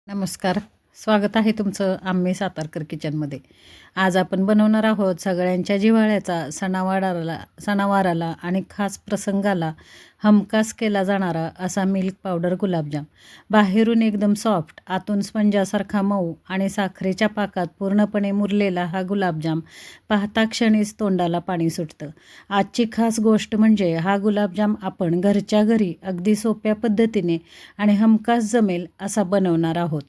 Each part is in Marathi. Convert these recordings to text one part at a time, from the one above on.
नमस्कार. स्वागत आहे तुमचं आम्ही सातारकर किचनमध्ये. आज आपण बनवणार आहोत सगळ्यांच्या जिव्हाळ्याचा सणावाराला आणि खास प्रसंगाला हमखास केला जाणारा असा मिल्क पावडर गुलाबजाम. बाहेरून एकदम सॉफ्ट, आतून स्पंजासारखा मऊ आणि साखरेच्या पाकात पूर्णपणे मुरलेला हा गुलाबजाम पाहता क्षणीच तोंडाला पाणी सुटतं. आजची खास गोष्ट म्हणजे हा गुलाबजाम आपण घरच्या घरी अगदी सोप्या पद्धतीने आणि हमखास जमेल असा बनवणार आहोत.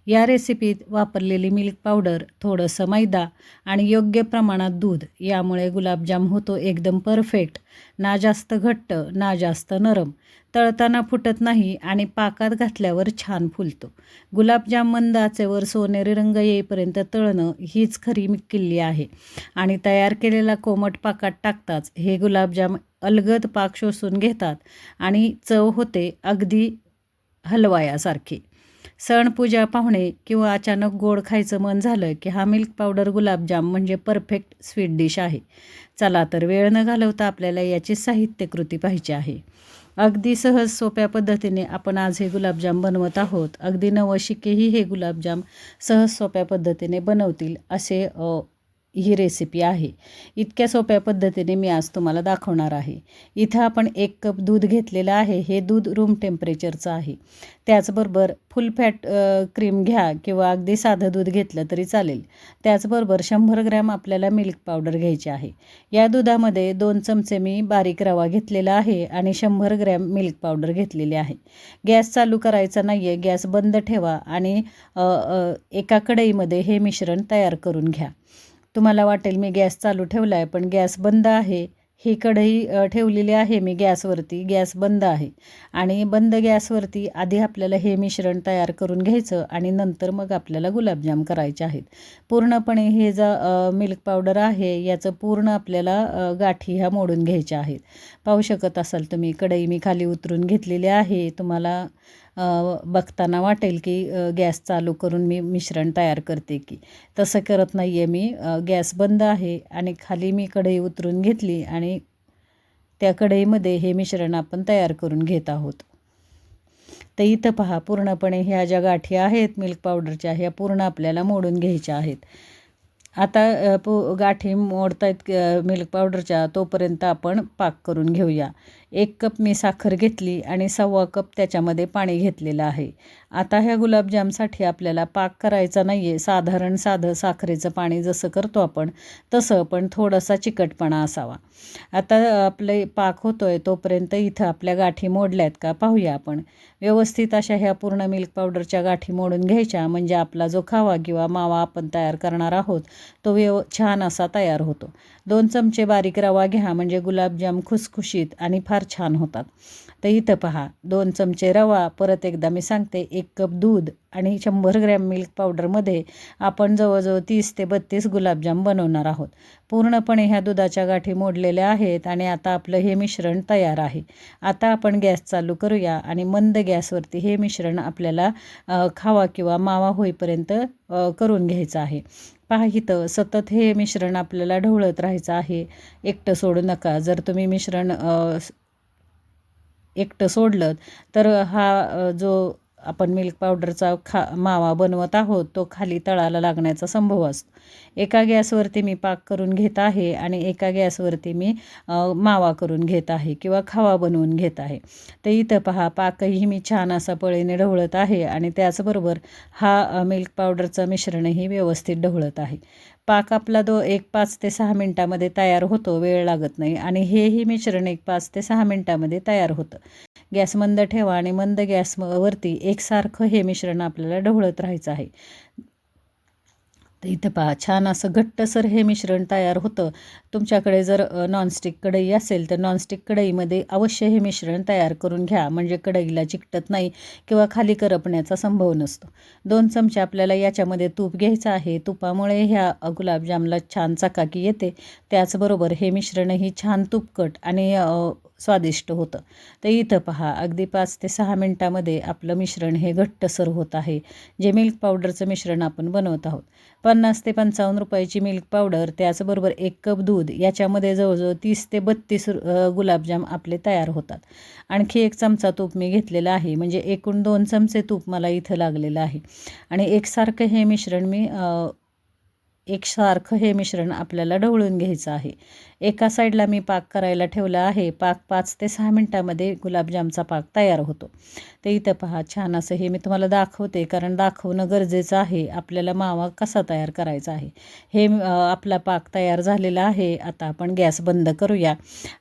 या रेसिपीत वापरलेली मिल्क पावडर, थोडंसं मैदा आणि योग्य प्रमाणात दूध यामुळे गुलाबजाम होतो एकदम परफेक्ट. ना जास्त घट्ट ना जास्त नरम, तळताना फुटत नाही आणि पाकात घातल्यावर छान फुलतो. गुलाबजाम मंद आचेवर सोनेरी रंग येईपर्यंत तळणं हीच खरी किल्ली आहे. आणि तयार केलेला कोमट पाकात टाकताच हे गुलाबजाम अलगद पाक शोषून घेतात आणि चव होते अगदी हलवायासारखी. सण, पूजा, पाहुणे किंवा अचानक गोड खायचं मन झालं की हा मिल्क पावडर गुलाबजाम म्हणजे परफेक्ट स्वीट डिश आहे. चला तर वेळ न घालवता आपल्याला याची साहित्यकृती पाहिजे आहे. अगदी सहज सोप्या पद्धतीने आपण आज हे गुलाबजाम बनवत आहोत. अगदी नवशिकेही हे गुलाबजाम सहज सोप्या पद्धतीने बनवतील असे ही रेसिपी आहे. इतक्या सोप्या पद्धतीने मी आज तुम्हाला दाखवणार आहे. इथं आपण 1 कप दूध घेतलेलं आहे. हे दूध रूम टेम्परेचरचं आहे. त्याचबरोबर फुल फॅट क्रीम घ्या किंवा अगदी साधं दूध घेतलं तरी चालेल. त्याचबरोबर 100 ग्रॅम आपल्याला मिल्क पावडर घ्यायची आहे. या दुधामध्ये 2 चमचे मी बारीक रवा घेतलेला आहे आणि 100 ग्रॅम मिल्क पावडर घेतलेली आहे. गॅस चालू करायचा नाही आहे. गॅस बंद ठेवा आणि एका कढईमध्ये हे मिश्रण तयार करून घ्या. तुम्हाला वाटेल मी गॅस चालू ठेवला आहे पण गॅस बंद आहे. ही कढई ठेवलेली आहे मी गॅसवरती. गॅस बंद आहे आणि बंद गॅसवरती आधी आपल्याला हे मिश्रण तयार करून घ्यायचं आणि नंतर मग आपल्याला गुलाबजाम करायचे आहेत. पूर्णपणे हे मिल्क पावडर आहे याचं पूर्ण आपल्याला गाठी ह्या मोडून घ्यायच्या आहेत. पाहू शकत असाल तुम्ही कढई मी खाली उतरून घेतलेली आहे. तुम्हाला बघताना वाटेल की गॅस चालू करून मी मिश्रण तयार करते की. तसं करत नाही आहे मी. गॅस बंद आहे आणि खाली मी कढई उतरून घेतली आणि त्या कढईमध्ये हे मिश्रण आपण तयार करून घेत आहोत. तर इथं पहा पूर्णपणे ह्या ज्या गाठी आहेत मिल्क पावडरच्या ह्या पूर्ण आपल्याला मोडून घ्यायच्या आहेत. आता गाठी मोडतायत मिल्क पावडरच्या तोपर्यंत आपण पाक करून घेऊया. 1 कप मी साखर घेतली आणि 1.25 कप त्याच्यामध्ये पाणी घेतलेलं आहे. आता ह्या गुलाबजामसाठी आपल्याला पाक करायचा नाही आहे. साधारण साधं साखरेचं पाणी जसं करतो आपण तसं, पण थोडासा चिकटपणा असावा. आता आपले पाक होतो आहे तोपर्यंत इथं आपल्या गाठी मोडल्यात का पाहूया आपण. व्यवस्थित अशा ह्या पूर्ण मिल्क पावडरच्या गाठी मोडून घ्यायच्या म्हणजे आपला जो खावा किंवा मावा आपण तयार करणार आहोत तो छान असा तयार होतो. 2 चमचे बारीक रवा घ्या म्हणजे गुलाबजाम खुसखुशीत आणि फार छान होतात. तर इथं पहा 2 चमचे रवा, परत एकदा मी सांगते 1 कप दूध आणि 100 ग्रॅम मिल्क पावडरमध्ये आपण जवळजवळ 30 ते 32 गुलाबजाम बनवणार आहोत. पूर्णपणे ह्या दुधाच्या गाठी मोडलेल्या आहेत आणि आता आपलं हे मिश्रण तयार आहे. आता आपण गॅस चालू करूया आणि मंद गॅसवरती हे मिश्रण आपल्याला खावा किंवा मावा होईपर्यंत करून घ्यायचं आहे. पहा इथं सतत हे मिश्रण आपल्याला ढवळत राहायचं आहे. एकटं सोडू नका. जर तुम्ही मिश्रण एकटं सोडलं तर हा जो आपण मिल्क पावडरचा मावा बनवत आहोत तो खाली तळाला लागण्याचा संभव असतो. एका गॅसवरती मी पाक करून घेत आहे आणि एका गॅसवरती मी मावा करून घेत आहे किंवा खावा बनवून घेत आहे. तर इथं पहा पाकही मी छान असा पळीने ढवळत आहे आणि त्याचबरोबर हा मिल्क पावडरचं मिश्रणही व्यवस्थित ढवळत आहे. पाक आपला 5 ते 6 मिनटामध्ये तयार होतो. वेळ लागत नाही आणि हेही मिश्रण 5 ते 6 मिनटामध्ये तयार होतं. गॅस मंद ठेवा आणि मंद गॅसवरती एकसारखं हे मिश्रण आपल्याला ढवळत राहायचं आहे. तर इथं पहा छान असं घट्टसर हे मिश्रण तयार होतं. तुमच्याकडे जर नॉनस्टिक कढई असेल तर नॉनस्टिक कढईमध्ये अवश्य हे मिश्रण तयार करून घ्या म्हणजे कढईला चिकटत नाही किंवा खाली करपण्याचा संभव नसतो. 2 चमचे आपल्याला याच्यामध्ये तूप घ्यायचं आहे. तुपामुळे ह्या गुलाबजामला छान चकाकी येते. त्याचबरोबर हे मिश्रणही छान तुपकट आणि स्वादिष्ट होतं. तर इथं पहा अगदी 5 ते 6 मिनटामध्ये आपलं मिश्रण हे घट्टसर होत आहे. जे मिल्क पावडरचं मिश्रण आपण बनवत आहोत. 50 ते 55 रुपयाची मिल्क पावडर, त्याचबरोबर 1 कप दूध, याच्यामध्ये जवळजवळ 30 ते 32 गुलाबजाम आपले तयार होतात. आणखी 1 चमचा तूप मी घेतलेला आहे, म्हणजे एकूण 2 चमचे तूप मला इथं लागलेलं आहे. आणि एकसारखं हे मिश्रण आपल्याला ढवळून घ्यायचं आहे. एका साईडला मी पाक करायला ठेवला आहे. पाक 5 ते 6 मिनटामध्ये गुलाबजामचा पाक तयार होतो. तर इथं पहा छान असं हे मी तुम्हाला दाखवते, कारण दाखवणं गरजेचं आहे. आपल्याला मावा कसा तयार करायचा आहे. आपला पाक तयार झालेला आहे. आता आपण गॅस बंद करूया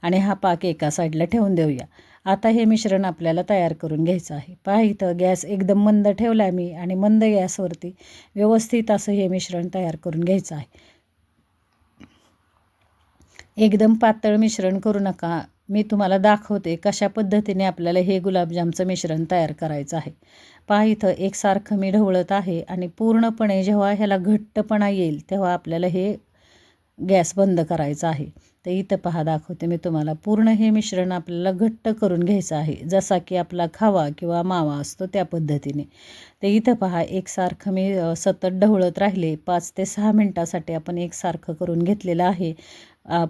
आणि हा पाक एका साईडला ठेवून देऊया. आता हे मिश्रण आपल्याला तयार करून घ्यायचं आहे. पहा इथं गॅस एकदम मंद ठेवला मी आणि मंद गॅसवरती व्यवस्थित असं हे मिश्रण तयार करून घ्यायचं आहे. एकदम पातळ मिश्रण करू नका. मी तुम्हाला दाखवते कशा पद्धतीने आपल्याला हे गुलाबजामचं मिश्रण तयार करायचं आहे. पहा इथं एकसारखं मी ढवळत आहे आणि पूर्णपणे जेव्हा ह्याला घट्टपणा येईल तेव्हा आपल्याला हे गॅस बंद करायचा आहे. तर इथं पहा दाखवते मी तुम्हाला. पूर्ण हे मिश्रण आपल्याला घट्ट करून घ्यायचं आहे, जसा की आपला खवा किंवा मावा असतो त्या पद्धतीने. तर इथं पहा एकसारखं मी सतत ढवळत राहिले. 5 ते 6 मिनटासाठी आपण एकसारखं करून घेतलेलं आहे.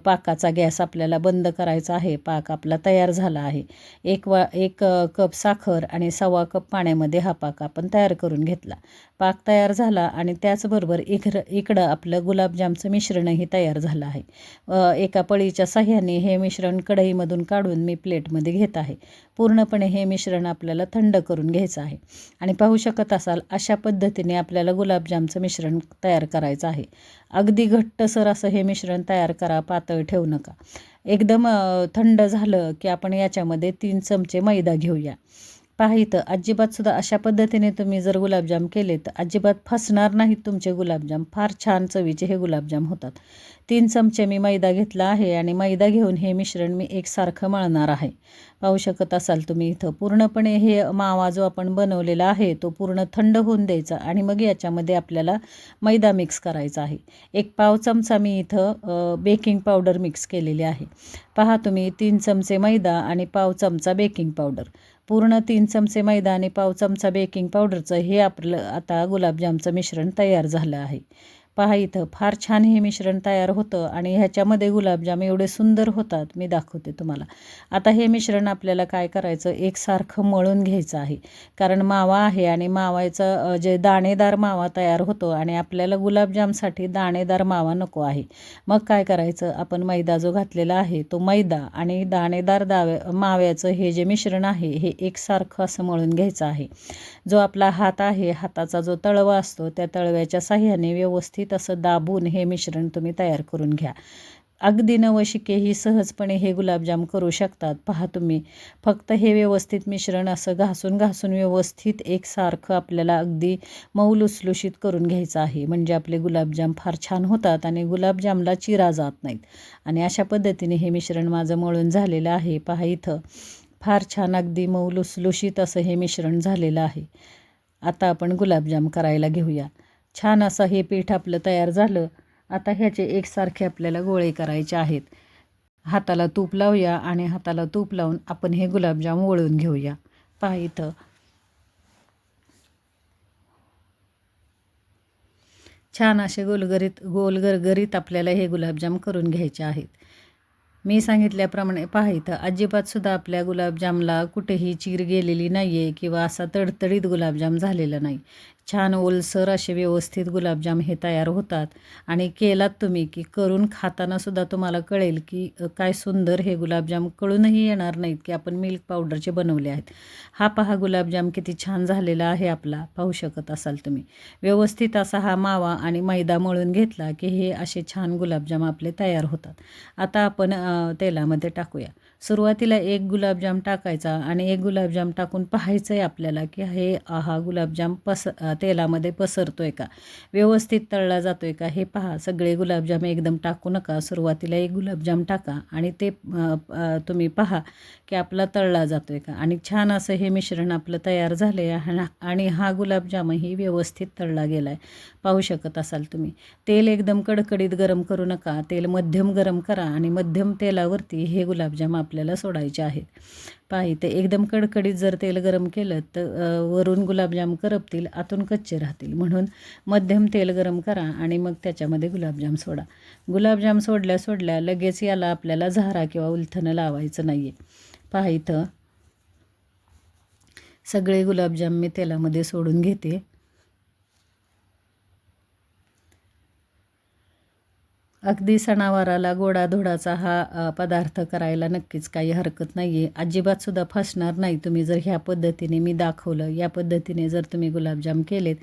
पाकाचा गॅस आपल्याला बंद करायचा आहे. पाक आपला तयार झाला आहे. एक कप साखर आणि 1.25 कप पाण्यामध्ये हा पाक आपण तयार करून घेतला. पाक तयार झाला आणि त्याचबरोबर इकडं आपलं गुलाबजामचं मिश्रणही तयार झालं आहे. एका पळीच्या साह्याने हे मिश्रण कढईमधून काढून मी प्लेटमध्ये घेत आहे. पूर्णपणे हे मिश्रण आपल्याला थंड करून घ्यायचं आहे. आणि पाहू शकत असाल अशा पद्धतीने आपल्याला गुलाबजामचं मिश्रण तयार करायचं आहे. अगदी घट्टसर असं हे मिश्रण तयार करा, पातळ ठेवू नका. एकदम थंड झालं की आपण याच्यामध्ये 3 चमचे मैदा घेऊया. पहा इथं अजिबातसुद्धा अशा पद्धतीने तुम्ही जर गुलाबजाम केले तर अजिबात फसणार नाहीत तुमचे गुलाबजाम. फार छान चवीचे हे गुलाबजाम होतात. 3 चमचे मी मैदा घेतला आहे आणि मैदा घेऊन हे मिश्रण मी एकसारखं मळणार आहे. पाहू शकत असाल तुम्ही इथं पूर्णपणे हे मावा जो आपण बनवलेला आहे तो पूर्ण थंड होऊन द्यायचा आणि मग याच्यामध्ये आपल्याला मैदा मिक्स करायचा आहे. 1 पाव चमचा मी इथं बेकिंग पावडर मिक्स केलेली आहे. पहा तुम्ही 3 चमचे मैदा आणि पाव चमचा बेकिंग पावडर. पूर्ण 3 चमचे मैदा आणि पाव चमचा बेकिंग पावडरचं हे आपलं आता गुलाबजामचं मिश्रण तयार झालं आहे. पहा इथं फार छान हे मिश्रण तयार होतं आणि ह्याच्यामध्ये गुलाबजाम एवढे सुंदर होतात, मी दाखवते तुम्हाला. आता हे मिश्रण आपल्याला काय करायचं, एकसारखं मळून घ्यायचं आहे. कारण मावा आहे आणि मावाचं जे दाणेदार मावा तयार होतो आणि आपल्याला गुलाबजामसाठी दाणेदार मावा नको आहे. मग काय करायचं, आपण मैदा जो घातलेला आहे तो मैदा आणि दाणेदार माव्याचं हे जे मिश्रण आहे हे एकसारखं असं मळून घ्यायचं आहे. जो आपला हात आहे, हाताचा जो तळवा असतो त्या तळव्याच्या साह्याने व्यवस्थित असं दाबून हे मिश्रण तुम्ही तयार करून घ्या. अगदी नवशिकेही सहजपणे हे गुलाबजाम करू शकतात. पहा तुम्ही, फक्त हे व्यवस्थित मिश्रण असं घासून व्यवस्थित एकसारखं आपल्याला अगदी मऊ लुसलुशीत करून घ्यायचं आहे. म्हणजे आपले गुलाबजाम फार छान होतात आणि गुलाबजामला चिरा जात नाहीत. आणि अशा पद्धतीने हे मिश्रण माझं मळून झालेलं आहे. पहा इथं फार छान अगदी मऊ लुसलुशीत असं हे मिश्रण झालेलं आहे. आता आपण गुलाबजाम करायला घेऊया. छान असं हे पीठ आपलं तयार झालं. आता ह्याचे एकसारखे आपल्याला गोळे करायचे आहेत. हाताला तूप लावूया आणि हाताला तूप लावून आपण हे गुलाबजाम वळून घेऊया. पहा इथं छान असे गोल गरगरीत आपल्याला हे गुलाबजाम करून घ्यायचे आहेत. मी सांगितल्याप्रमाणे पहा इथं अजिबातसुद्धा आपल्या गुलाबजामला कुठेही चीर गेलेली नाही आहे किंवा असा तडतडीत गुलाबजाम झालेला नाही. छान ओलसर असे व्यवस्थित गुलाबजाम हे तयार होतात. आणि केलात तुम्ही की करून खातानासुद्धा तुम्हाला कळेल की काय सुंदर हे गुलाबजाम, कळूनही येणार नाहीत की आपण मिल्क पावडरचे बनवले आहेत. हा पहा गुलाबजाम किती छान झालेला आहे आपला, पाहू शकत असाल तुम्ही. व्यवस्थित असा हा मावा आणि मैदा मळून घेतला की हे असे छान गुलाबजाम आपले तयार होतात. आता आपण तेलामध्ये टाकूया. सुरुवातीला 1 गुलाबजाम टाकायचा आणि 1 गुलाबजाम टाकून पाहायचं आहे आपल्याला की हा गुलाबजाम तेलामध्ये पसरतोय का, व्यवस्थित तळला जातोय का, हे पहा. सगळे गुलाबजाम एकदम टाकू नका. सुरुवातीला 1 गुलाबजाम टाका आणि ते तुम्ही पहा की आपला तळला जातोय का. आणि छान असं हे मिश्रण आपलं तयार झालं आहे आणि हा गुलाबजामही व्यवस्थित तळला गेला आहे, पाहू शकत असाल तुम्ही. तेल एकदम कडकडीत गरम करू नका. तेल मध्यम गरम करा आणि मध्यम तेलावरती हे गुलाबजाम आपले आपल्याला सोडायचे आहेत. पहा इथे एकदम कडकडीत जर तेल गरम केलं तर वरून गुलाबजाम करपतील, आतून कच्चे राहतील. म्हणून मध्यम तेल गरम करा आणि मग त्याच्यामध्ये गुलाबजाम सोडा. गुलाबजाम सोडल्या सोडल्या लगेच याला आपल्याला झारा किंवा उलथनं लावायचं नाही आहे. पहा इथं सगळे गुलाबजाम मी तेलामध्ये सोडून घेते. अगदी सणावाराला गोडाधोडाचा हा पदार्थ करायला नक्कीच काही हरकत नाही आहे. अजिबातसुद्धा फसणार नाही. तुम्ही जर ह्या पद्धतीने मी दाखवलं या पद्धतीने जर तुम्ही गुलाबजाम केलेत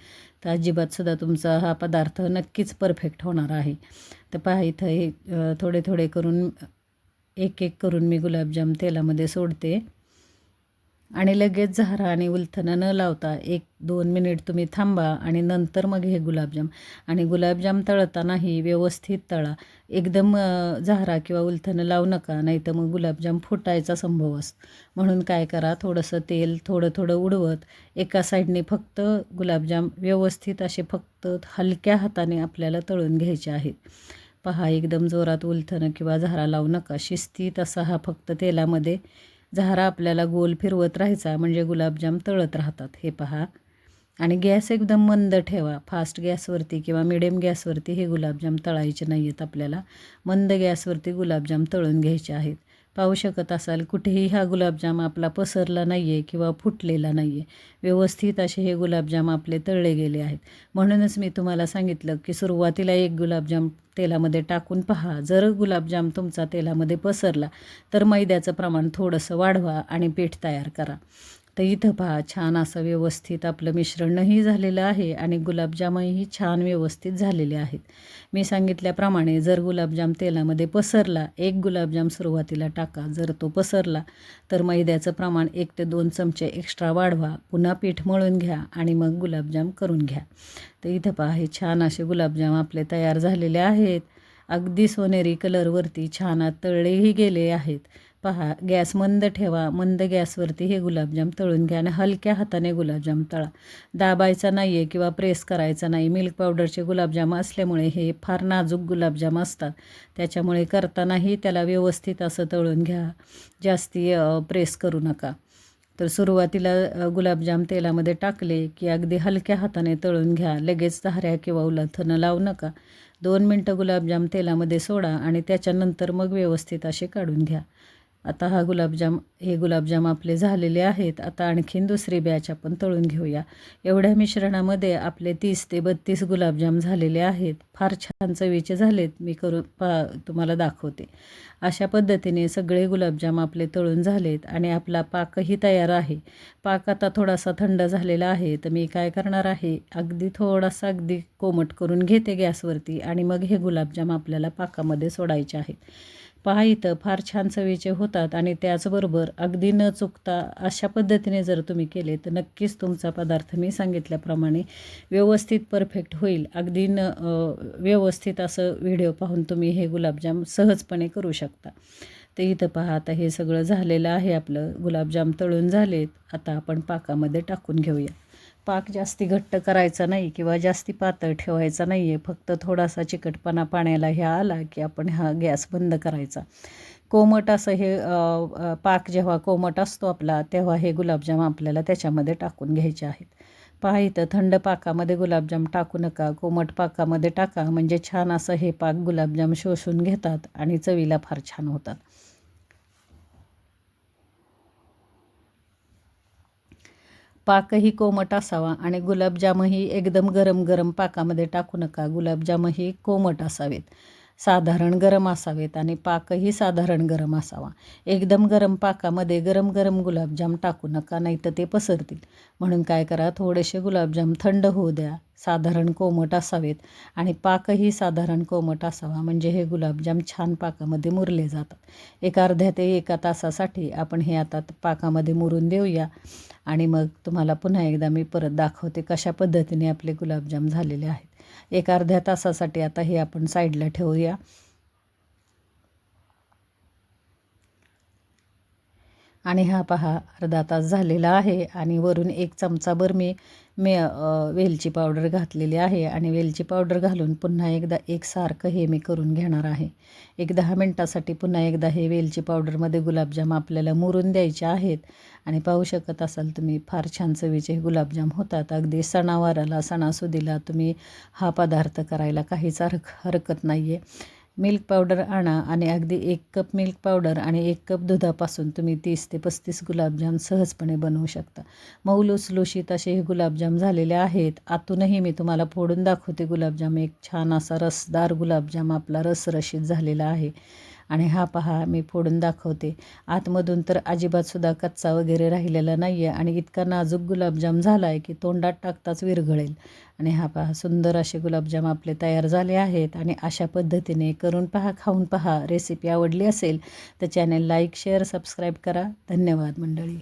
तर अजिबातसुद्धा तुमचा हा पदार्थ नक्कीच परफेक्ट होणार आहे. तर पहा इथं हे थोडे थोडे करून एक एक करून मी गुलाबजाम तेलामध्ये सोडते आणि लगेच झारा आणि उलथनं न लावता 1-2 मिनिट तुम्ही थांबा आणि नंतर मग हे गुलाबजाम. आणि गुलाबजाम तळतानाही व्यवस्थित तळा. एकदम झारा किंवा उलथनं लावू नका, नाही तर मग गुलाबजाम फुटायचा संभव असतो. म्हणून काय करा, थोडंसं तेल थोडं थोडं उडवत एका साईडने फक्त गुलाबजाम व्यवस्थित असे फक्त हलक्या हाताने आपल्याला तळून घ्यायचे आहेत. पहा एकदम जोरात उलथनं किंवा झारा लावू नका. शिस्तीत असा हा फक्त तेलामध्ये झारा आपल्याला गोल फिरवत राहायचा, म्हणजे गुलाबजाम तळत राहतात. हे पहा. आणि गॅस एकदम मंद ठेवा. फास्ट गॅसवरती किंवा मिडियम गॅसवरती हे गुलाबजाम तळायचे नाही आहेत आपल्याला. मंद गॅसवरती गुलाबजाम तळून घ्यायचे आहेत. पाहू शकत असाल कुठेही हा गुलाबजाम आपला पसरला नाही आहे किंवा फुटलेला नाही आहे. व्यवस्थित असे हे गुलाबजाम आपले तळले गेले आहेत. म्हणूनच मी तुम्हाला सांगितलं की सुरुवातीला एक गुलाबजाम तेलामध्ये टाकून पहा. जर गुलाबजाम तुमचा तेलामध्ये पसरला तर मैद्याचं प्रमाण थोडंसं वाढवा आणि पीठ तयार करा. तर इथं पहा छान असं व्यवस्थित आपलं मिश्रणही झालेलं आहे आणि गुलाबजामही छान व्यवस्थित झालेले आहेत. मी सांगितल्याप्रमाणे जर गुलाबजाम तेलामध्ये पसरला, एक गुलाबजाम सुरुवातीला टाका. जर तो पसरला तर मैद्याचं प्रमाण 1 ते 2 चमचे एक्स्ट्रा वाढवा. पुन्हा पीठ मळून घ्या आणि मग गुलाबजाम करून घ्या. तर इथं पहा हे छान असे गुलाबजाम आपले तयार झालेले आहेत. अगदी सोनेरी कलरवरती छान तळलेही गेले आहेत. पहा गॅस मंद ठेवा. मंद गॅसवरती हे गुलाबजाम तळून घ्या आणि हलक्या हाताने गुलाबजाम तळा. दाबायचा नाही आहे किंवा प्रेस करायचा नाही. मिल्क पावडरचे गुलाबजाम असल्यामुळे हे फार नाजूक गुलाबजाम असतात. त्याच्यामुळे करतानाही त्याला व्यवस्थित असं तळून घ्या. जास्ती प्रेस करू नका. तर सुरुवातीला गुलाबजाम तेलामध्ये टाकले की अगदी हलक्या हाताने तळून घ्या. लगेच झाऱ्या किंवा उलथनं लावू नका. 2 मिनटं गुलाबजाम तेलामध्ये सोडा आणि त्याच्यानंतर मग व्यवस्थित असे काढून घ्या. आता हे गुलाबजाम आपले झालेले आहेत. आता आणखीन दुसरी बॅच आपण तळून घेऊया. एवढ्या मिश्रणामध्ये आपले 30 ते 32 गुलाबजाम झालेले आहेत. फार छान चवीचे झालेत. मी तुम्हाला दाखवते. अशा पद्धतीने सगळे गुलाबजाम आपले तळून झालेत आणि आपला पाकही तयार आहे. पाक आता थोडासा थंड झालेला आहे. तर मी काय करणार आहे, अगदी कोमट करून घेते गॅसवरती आणि मग हे गुलाबजाम आपल्याला पाकामध्ये सोडायचे आहेत. पहा इथं फार छान चवीचे होतात आणि त्याचबरोबर अगदी न चुकता अशा पद्धतीने जर तुम्ही केले तर नक्कीच तुमचा पदार्थ मी सांगितल्याप्रमाणे व्यवस्थित परफेक्ट होईल. अगदी व्यवस्थित असं व्हिडिओ पाहून तुम्ही हे गुलाबजाम सहजपणे करू शकता. तर इथं पहा आता हे सगळं झालेलं आहे. आपलं गुलाबजाम तळून झालेत. आता आपण पाकामध्ये टाकून घेऊया. पाक जास्ती घट्ट करायचा नाही किंवा जास्ती पातळ ठेवायचा नाही आहे. फक्त थोडासा चिकटपणा पाण्याला ह्या आला की आपण हा गॅस बंद करायचा. कोमट असं हे पाक जेव्हा कोमट असतो आपला, तेव्हा हे गुलाबजाम आपल्याला त्याच्यामध्ये टाकून घ्यायचे आहेत. पहा इथं थंड पाकामध्ये गुलाबजाम टाकू नका. कोमट पाकामध्ये टाका, म्हणजे छान असं हे पाक गुलाबजाम शोषून घेतात आणि चवीला फार छान होतात. पाकही कोमट असावा आणि गुलाबजामही एकदम गरम गरम पाकामध्ये टाकू नका. गुलाबजामही कोमट असावेत, साधारण गरम असावेत आणि पाकही साधारण गरम असावा. एकदम गरम पाकामध्ये गरम गरम गुलाबजाम टाकू नका, नाही तर ते पसरतील. म्हणून काय करा, थोडेसे गुलाबजाम थंड होऊ द्या. साधारण कोमट असावेत आणि पाकही साधारण कोमट असावा, म्हणजे हे गुलाबजाम छान पाकामध्ये मुरले जातात. एक अर्ध्या ते 1 तासासाठी आपण हे आता पाकामध्ये मुरून देऊया आणि मग तुम्हाला पुन्हा एकदा मी परत दाखवते कशा पद्धतीने आपले गुलाबजाम झालेले आहेत. एक अर्ध्या तासासाठी आता हे आपण साईडला ठेवूया. आणि हा पहा अर्धा तास झालेला आहे आणि वरून 1 चमचाभर मी वेलची पावडर घातलेली आहे आणि वेलची पावडर घालून पुन्हा एकदा एकसारखं हे मी करून घेणार आहे. 10 मिनटासाठी पुन्हा एकदा हे वेलची पावडरमध्ये गुलाबजाम आपल्याला मुरून द्यायचे आहेत. आणि पाहू शकत असाल तुम्ही फार छान चवीचे हे गुलाबजाम होतात. अगदी सणावाराला सणासुदीला तुम्ही हा पदार्थ करायला काहीच हरकत नाही आहे. मिल्क पावडर आणा आणि अगदी 1 कप मिल्क पावडर आणि 1 कप दुधापासून तुम्ही 30 ते 35 गुलाबजाम सहजपणे बनवू शकता. मऊ लुसलुशीत असे हे गुलाबजाम झालेले आहेत. आतूनही मी तुम्हाला फोडून दाखवते गुलाबजाम. एक छान असा रसदार गुलाबजाम आपला रसरशीत झालेला आहे. आणि हा पहा मी फोडून दाखवते. आतमधून तर अजिबातसुद्धा कच्चा वगैरे राहिलेला नाही आहे आणि इतका नाजूक गुलाबजाम झाला आहे की तोंडात टाकताच विरघळेल. आणि हा पहा सुंदर असे गुलाबजाम आपले तयार झाले आहेत. आणि अशा पद्धतीने करून पहा, खाऊन पहा. रेसिपी आवडली असेल तर चॅनल लाईक, शेअर, सबस्क्राईब करा. धन्यवाद मंडळी.